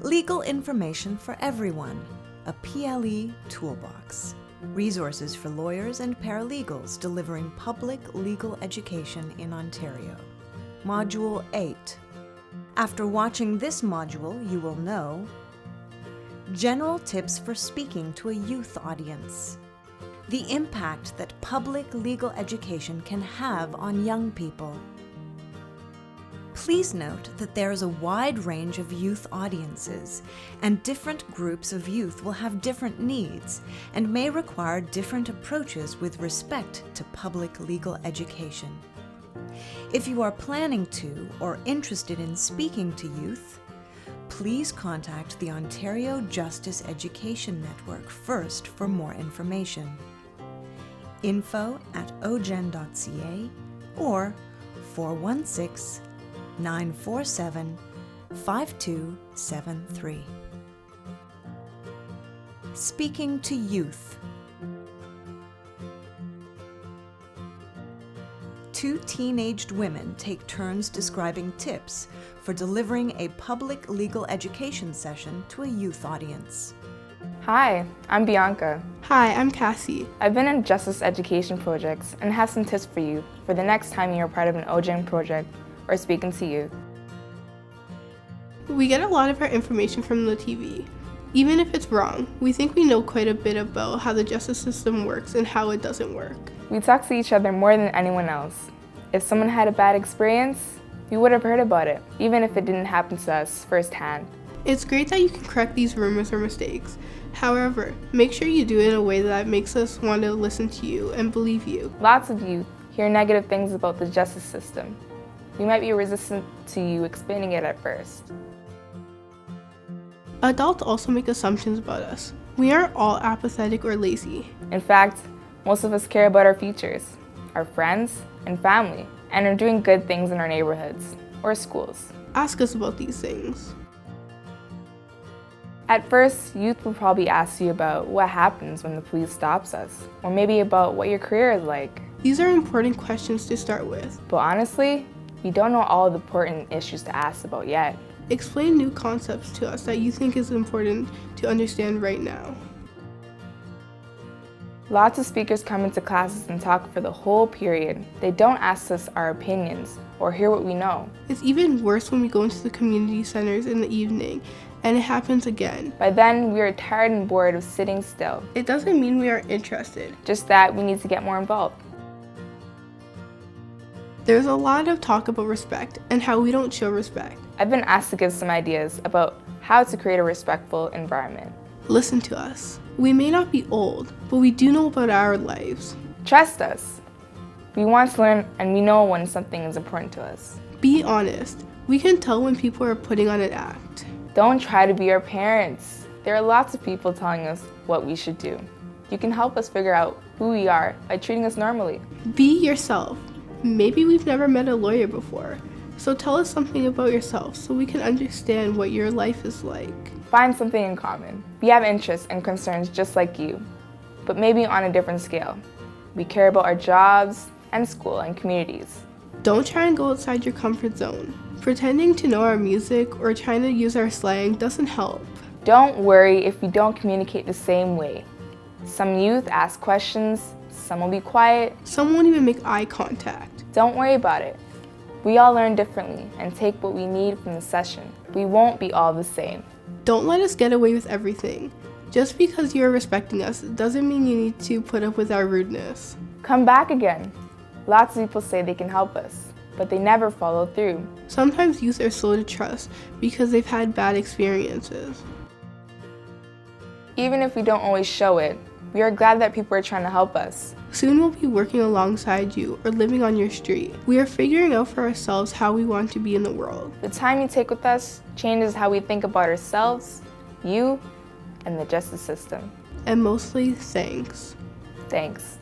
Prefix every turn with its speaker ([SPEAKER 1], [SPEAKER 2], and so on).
[SPEAKER 1] Legal information for everyone, a PLE toolbox. Resources for lawyers and paralegals delivering public legal education in Ontario. Module 8. After watching this module, you will know general tips for speaking to a youth audience, the impact that public legal education can have on young people. Please note that there is a wide range of youth audiences, and different groups of youth will have different needs and may require different approaches with respect to public legal education. If you are planning to or interested in speaking to youth, please contact the Ontario Justice Education Network first for more information. info@ojen.ca or 416-947-5273. Speaking to youth. Two teenaged women take turns describing tips for delivering a public legal education session to a youth audience.
[SPEAKER 2] Hi, I'm Bianca.
[SPEAKER 3] Hi, I'm Cassie.
[SPEAKER 2] I've been in justice education projects and have some tips for you for the next time you're part of an OJEN project or speaking to youth.
[SPEAKER 3] We get a lot of our information from the TV. Even if it's wrong, we think we know quite a bit about how the justice system works and how it doesn't work.
[SPEAKER 2] We talk to each other more than anyone else. If someone had a bad experience, we would have heard about it, even if it didn't happen to us firsthand.
[SPEAKER 3] It's great that you can correct these rumors or mistakes. However, make sure you do it in a way that makes us want to listen to you and believe you.
[SPEAKER 2] Lots of youth hear negative things about the justice system. We might be resistant to you explaining it at first.
[SPEAKER 3] Adults also make assumptions about us. We aren't all apathetic or lazy.
[SPEAKER 2] In fact, most of us care about our futures, our friends and family, and are doing good things in our neighborhoods or schools.
[SPEAKER 3] Ask us about these things.
[SPEAKER 2] At first, youth will probably ask you about what happens when the police stops us, or maybe about what your career is like.
[SPEAKER 3] These are important questions to start with.
[SPEAKER 2] But honestly, we don't know all the important issues to ask about yet.
[SPEAKER 3] Explain new concepts to us that you think is important to understand right now.
[SPEAKER 2] Lots of speakers come into classes and talk for the whole period. They don't ask us our opinions or hear what we know.
[SPEAKER 3] It's even worse when we go into the community centers in the evening and it happens again.
[SPEAKER 2] By then, we are tired and bored of sitting still.
[SPEAKER 3] It doesn't mean we aren't interested.
[SPEAKER 2] Just that we need to get more involved.
[SPEAKER 3] There's a lot of talk about respect and how we don't show respect.
[SPEAKER 2] I've been asked to give some ideas about how to create a respectful environment.
[SPEAKER 3] Listen to us. We may not be old, but we do know about our lives.
[SPEAKER 2] Trust us. We want to learn and we know when something is important to us.
[SPEAKER 3] Be honest. We can tell when people are putting on an act.
[SPEAKER 2] Don't try to be our parents. There are lots of people telling us what we should do. You can help us figure out who we are by treating us normally.
[SPEAKER 3] Be yourself. Maybe we've never met a lawyer before, so tell us something about yourself so we can understand what your life is like.
[SPEAKER 2] Find something in common. We have interests and concerns just like you, but maybe on a different scale. We care about our jobs and school and communities.
[SPEAKER 3] Don't try and go outside your comfort zone. Pretending to know our music or trying to use our slang doesn't help.
[SPEAKER 2] Don't worry if we don't communicate the same way. Some youth ask questions, some will be quiet.
[SPEAKER 3] Some won't even make eye contact.
[SPEAKER 2] Don't worry about it. We all learn differently and take what we need from the session. We won't be all the same.
[SPEAKER 3] Don't let us get away with everything. Just because you are respecting us doesn't mean you need to put up with our rudeness.
[SPEAKER 2] Come back again. Lots of people say they can help us, but they never follow through.
[SPEAKER 3] Sometimes youth are slow to trust because they've had bad experiences.
[SPEAKER 2] Even if we don't always show it, we are glad that people are trying to help us.
[SPEAKER 3] Soon we'll be working alongside you or living on your street. We are figuring out for ourselves how we want to be in the world.
[SPEAKER 2] The time you take with us changes how we think about ourselves, you, and the justice system.
[SPEAKER 3] And mostly, thanks.
[SPEAKER 2] Thanks.